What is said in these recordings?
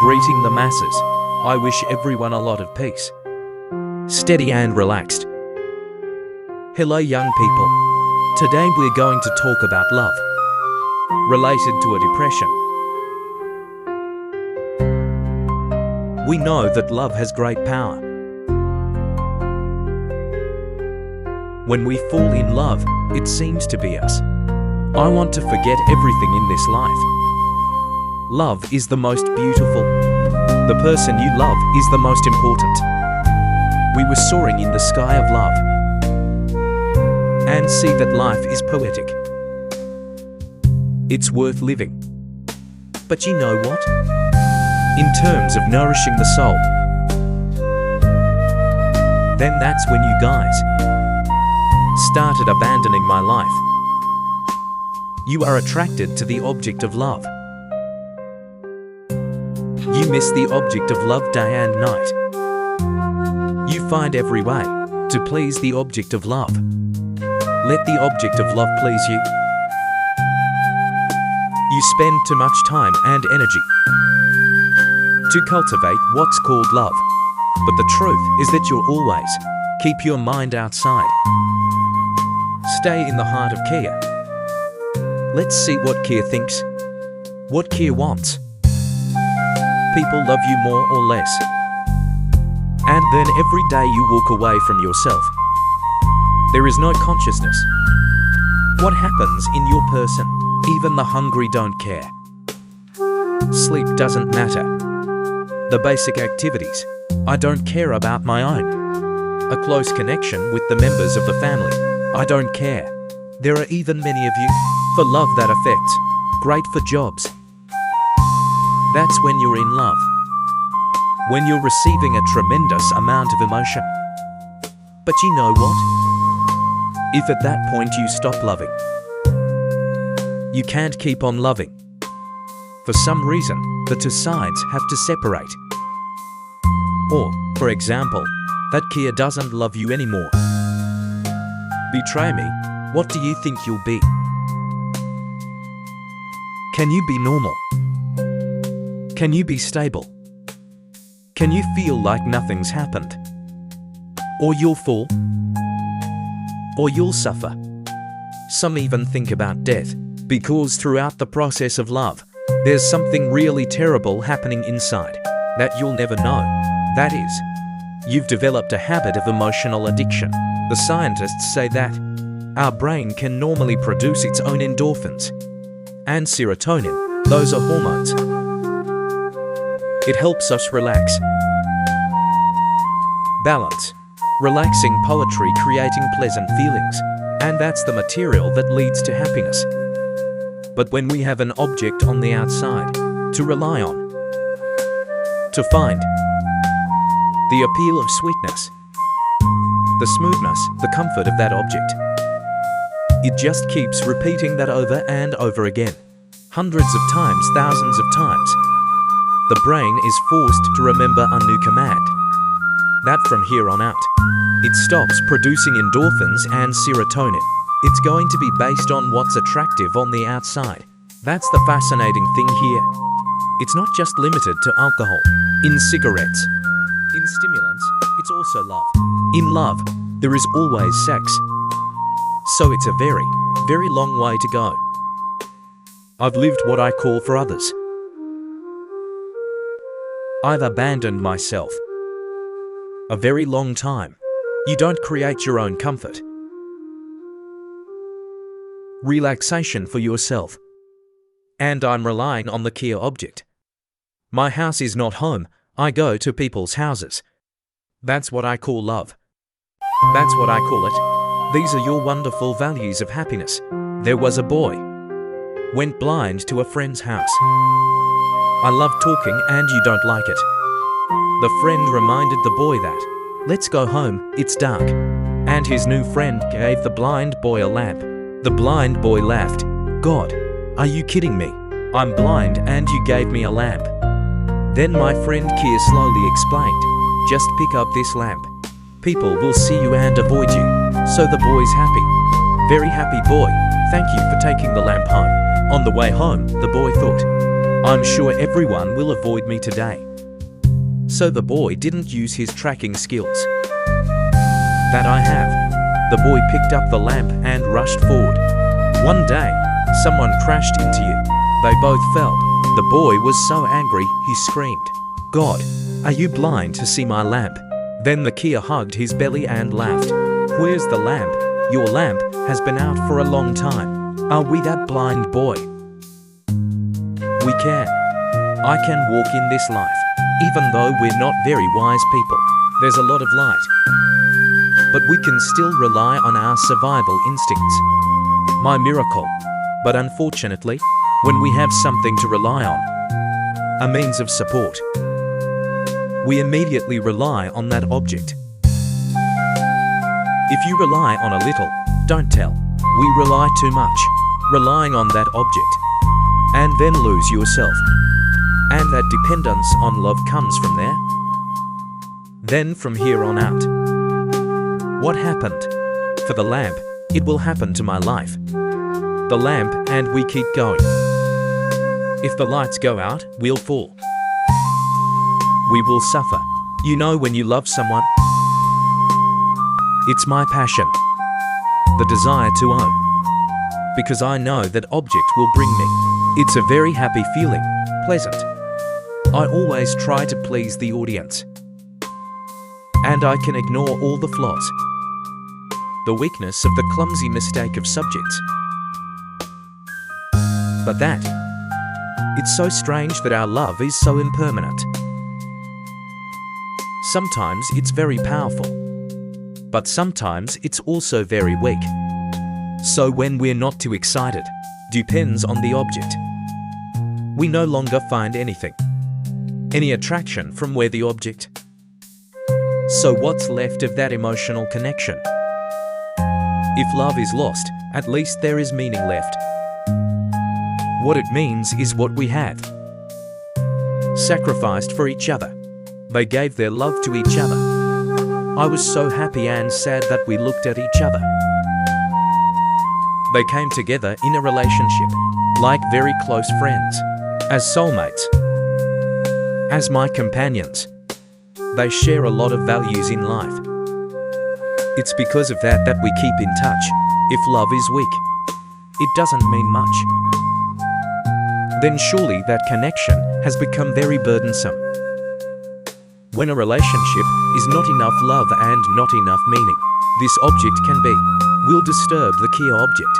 Greeting the masses, I wish everyone a lot of peace. Steady and relaxed. Hello young people. Today we're going to talk about love, related to a depression. We know that love has great power. When we fall in love, it seems to be us. I want to forget everything in this life. Love is the most beautiful. The person you love is the most important. We were soaring in the sky of love and see that life is poetic. It's worth living. But you know what? In terms of nourishing the soul, then that's when you guys started abandoning my life. You are attracted to the object of love. You miss the object of love day and night. You find every way to please the object of love. Let the object of love please you. You spend too much time and energy to cultivate what's called love. But the truth is that you'll always keep your mind outside. Stay in the heart of care. Let's see what care thinks, what care wants. People love you more or less. And then every day you walk away from yourself. There is no consciousness. What happens in your person? Even the hungry don't care. Sleep doesn't matter. The basic activities. I don't care about my own. A close connection with the members of the family. I don't care. There are even many of you. For love that affects. Great for jobs. That's when you're in love. When you're receiving a tremendous amount of emotion. But you know what? If at that point you stop loving, you can't keep on loving. For some reason, the two sides have to separate. Or, for example, that Kia doesn't love you anymore. Betray me, what do you think you'll be? Can you be normal? Can you be stable? Can you feel like nothing's happened? Or you'll fall? Or you'll suffer? Some even think about death, because throughout the process of love, there's something really terrible happening inside that you'll never know. That is, you've developed a habit of emotional addiction. The scientists say that our brain can normally produce its own endorphins and serotonin. Those are hormones. It helps us relax. Balance. Relaxing poetry, creating pleasant feelings. And that's the material that leads to happiness. But when we have an object on the outside to rely on, to find the appeal of sweetness, the smoothness, the comfort of that object, it just keeps repeating that over and over again. Hundreds of times, thousands of times. The brain is forced to remember a new command. That from here on out, it stops producing endorphins and serotonin. It's going to be based on what's attractive on the outside. That's the fascinating thing here. It's not just limited to alcohol, in cigarettes, in stimulants, it's also love. In love, there is always sex. So it's a very, very long way to go. I've lived what I call for others. I've abandoned myself. A very long time. You don't create your own comfort. Relaxation for yourself. And I'm relying on the Kia object. My house is not home, I go to people's houses. That's what I call love. That's what I call it. These are your wonderful values of happiness. There was a boy. Went blind to a friend's house. I love talking and you don't like it. The friend reminded the boy that, let's go home, it's dark. And his new friend gave the blind boy a lamp. The blind boy laughed. God, are you kidding me? I'm blind and you gave me a lamp. Then my friend Kia slowly explained, just pick up this lamp. People will see you and avoid you. So the boy's happy. Very happy boy. Thank you for taking the lamp home. On the way home, the boy thought, I'm sure everyone will avoid me today. So the boy didn't use his tracking skills. That I have. The boy picked up the lamp and rushed forward. One day, someone crashed into you. They both fell. The boy was so angry, he screamed, "God, are you blind to see my lamp?" Then the Kia hugged his belly and laughed. "Where's the lamp? Your lamp has been out for a long time. Are we that blind, boy?" We can. I can walk in this life, even though we're not very wise people. There's a lot of light. But we can still rely on our survival instincts. My miracle. But unfortunately, when we have something to rely on, a means of support, we immediately rely on that object. If you rely on a little, don't tell. We rely too much, relying on that object, and then lose yourself. And that dependence on love comes from there. Then from here on out. What happened? For the lamp, it will happen to my life. The lamp, and we keep going. If the lights go out, we'll fall. We will suffer. You know when you love someone? It's my passion. The desire to own. Because I know that object will bring me. It's a very happy feeling, pleasant. I always try to please the audience. And I can ignore all the flaws. The weakness of the clumsy mistake of subjects. But it's so strange that our love is so impermanent. Sometimes it's very powerful, but sometimes it's also very weak. So when we're not too excited, depends on the object. We no longer find any attraction from where the object. So what's left of that emotional connection? If love is lost, at least there is meaning left. What it means is what we have. Sacrificed for each other. They gave their love to each other. I was so happy and sad that we looked at each other. They came together in a relationship, like very close friends, as soulmates, as my companions. They share a lot of values in life. It's because of that we keep in touch. If love is weak, it doesn't mean much. Then surely that connection has become very burdensome. When a relationship is not enough love and not enough meaning, this object will disturb the key object.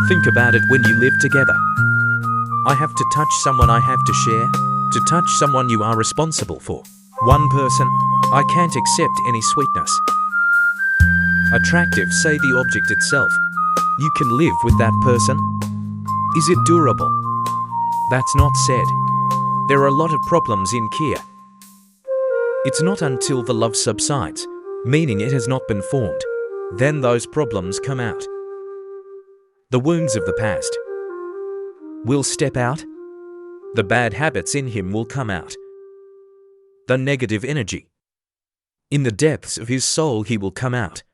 Think about it when you live together. I have to touch someone I have to share, to touch someone you are responsible for. One person, I can't accept any sweetness. Attractive, say the object itself. You can live with that person. Is it durable? That's not said. There are a lot of problems in Kia. It's not until the love subsides, meaning it has not been formed, then those problems come out. The wounds of the past will step out. The bad habits in him will come out. The negative energy. In the depths of his soul he will come out.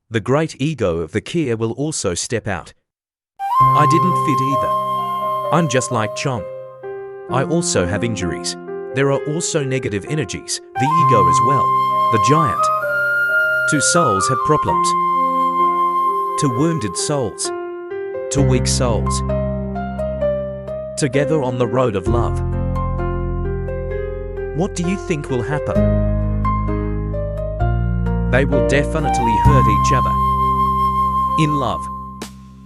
The great ego of the Kia will also step out. I didn't fit either. I'm just like Chong. I also have injuries. There are also negative energies, the ego as well, the giant. Two souls have problems. Two wounded souls. Two weak souls. Together on the road of love. What do you think will happen? They will definitely hurt each other. In love.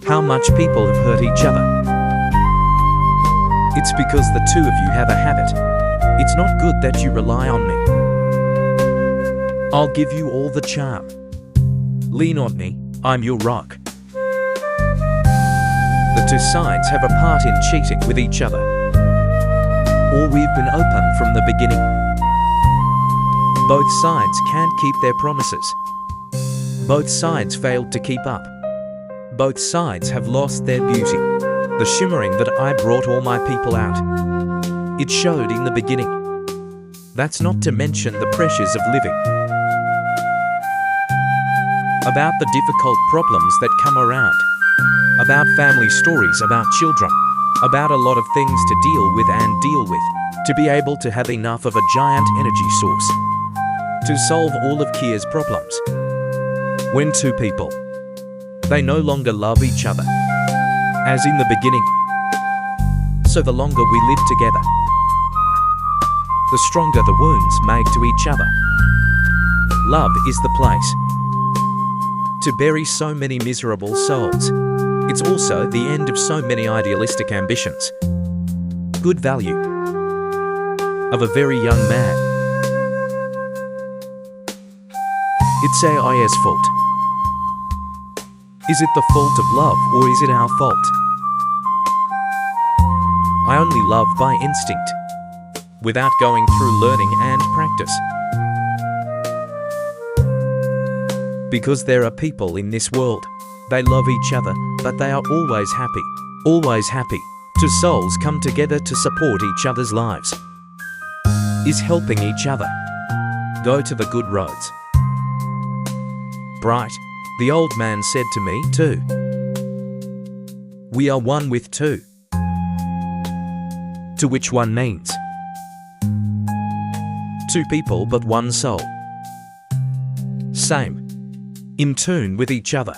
How much people have hurt each other? It's because the two of you have a habit. It's not good that you rely on me. I'll give you all the charm. Lean on me, I'm your rock. The two sides have a part in cheating with each other. Or we've been open from the beginning. Both sides can't keep their promises. Both sides failed to keep up. Both sides have lost their beauty. The shimmering that I brought all my people out. It showed in the beginning. That's not to mention the pressures of living. About the difficult problems that come around. About family stories, about children. about a lot of things to deal with, to be able to have enough of a giant energy source to solve all of Kia's problems. When two people, they no longer love each other, as in the beginning, so the longer we live together, the stronger the wounds made to each other. Love is the place to bury so many miserable souls. It's also the end of so many idealistic ambitions. Good value of a very young man. It's AI's fault. Is it the fault of love, or is it our fault? I only love by instinct, without going through learning and practice. Because there are people in this world, they love each other, but they are always happy to souls come together to support each other's lives. Is helping each other go to the good roads. Bright, the old man said to me too. We are one with two. To which one means two people but one soul. Same. In tune with each other.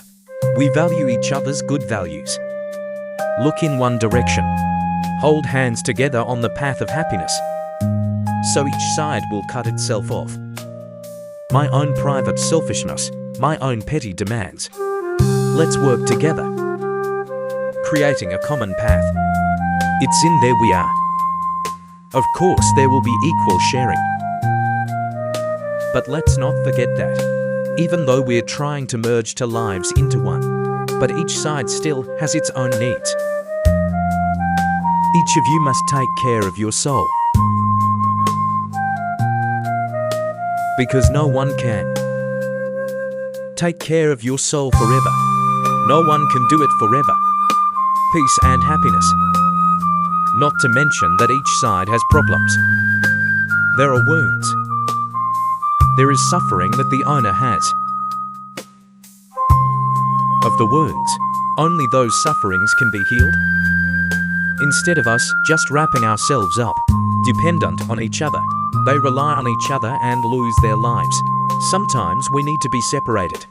We value each other's good values. Look in one direction. Hold hands together on the path of happiness. So each side will cut itself off. My own private selfishness, my own petty demands. Let's work together, creating a common path. It's in there we are. Of course, there will be equal sharing. But let's not forget that. Even though we're trying to merge two lives into one, but each side still has its own needs. Each of you must take care of your soul. Because no one can take care of your soul forever. No one can do it forever. Peace and happiness. Not to mention that each side has problems. There are wounds. There is suffering that the owner has. Of the wounds, only those sufferings can be healed. Instead of us just wrapping ourselves up, dependent on each other, they rely on each other and lose their lives. Sometimes we need to be separated.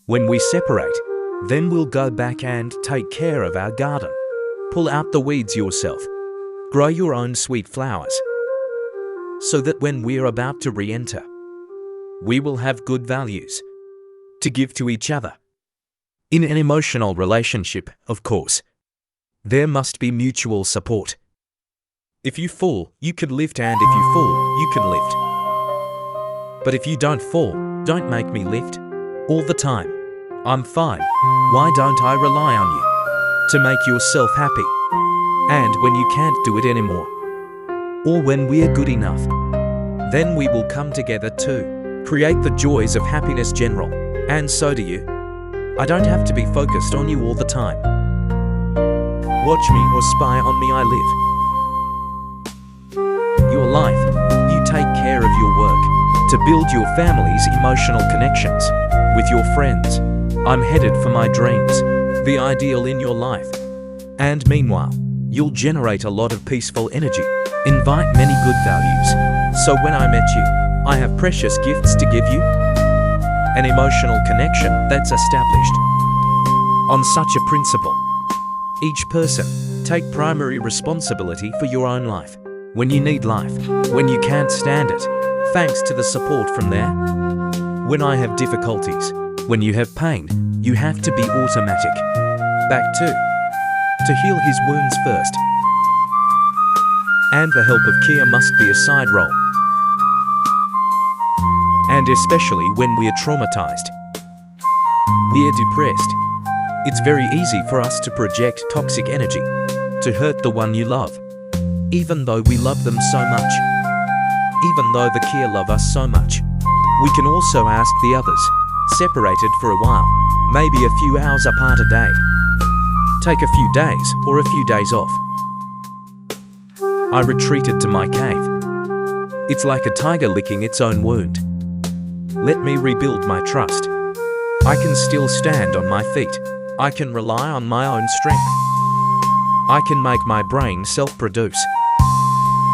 When we separate, then we'll go back and take care of our garden. Pull out the weeds yourself. Grow your own sweet flowers. So that when we're about to re-enter, we will have good values to give to each other. In an emotional relationship, of course, there must be mutual support. If you fall, you can lift, and if you fall, you can lift. But if you don't fall, don't make me lift. All the time. I'm fine. Why don't I rely on you to make yourself happy? And when you can't do it anymore, or when we're good enough, then we will come together too. Create the joys of happiness general, and so do you. I don't have to be focused on you all the time. Watch me or spy on me, I live. Your life, you take care of your work, to build your family's emotional connections with your friends. I'm headed for my dreams, the ideal in your life. And meanwhile, you'll generate a lot of peaceful energy, invite many good values. So when I met you, I have precious gifts to give you. An emotional connection that's established on such a principle. Each person, take primary responsibility for your own life. When you need life, when you can't stand it, thanks to the support from there. When I have difficulties, when you have pain, you have to be automatic. Back to heal his wounds first. And the help of Kia must be a side role. And especially when we are traumatized, we are depressed, it's very easy for us to project toxic energy, to hurt the one you love, even though we love them so much. Even though the Kia love us so much, we can also ask the others, separated for a while, maybe a few hours apart a day. Take a few days or a few days off. I retreated to my cave. It's like a tiger licking its own wound. Let me rebuild my trust. I can still stand on my feet. I can rely on my own strength. I can make my brain self-produce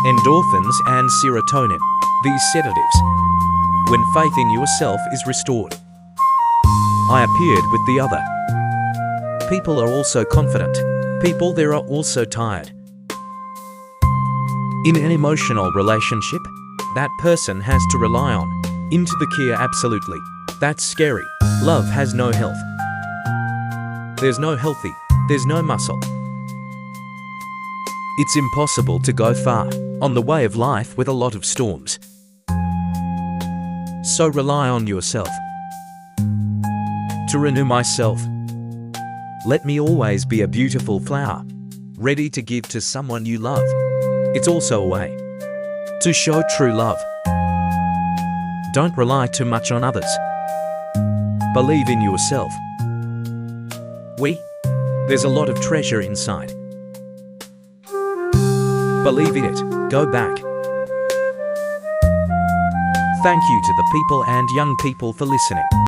endorphins and serotonin, these sedatives, when faith in yourself is restored. I appeared with the other. People are also confident. People there are also tired. In an emotional relationship, that person has to rely on into the care absolutely. That's scary. Love has no health. There's no healthy. There's no muscle. It's impossible to go far on the way of life with a lot of storms. So rely on yourself. To renew myself, let me always be a beautiful flower, ready to give to someone you love. It's also a way to show true love. Don't rely too much on others. Believe in yourself. There's a lot of treasure inside. Believe in it. Go back. Thank you to the people and young people for listening.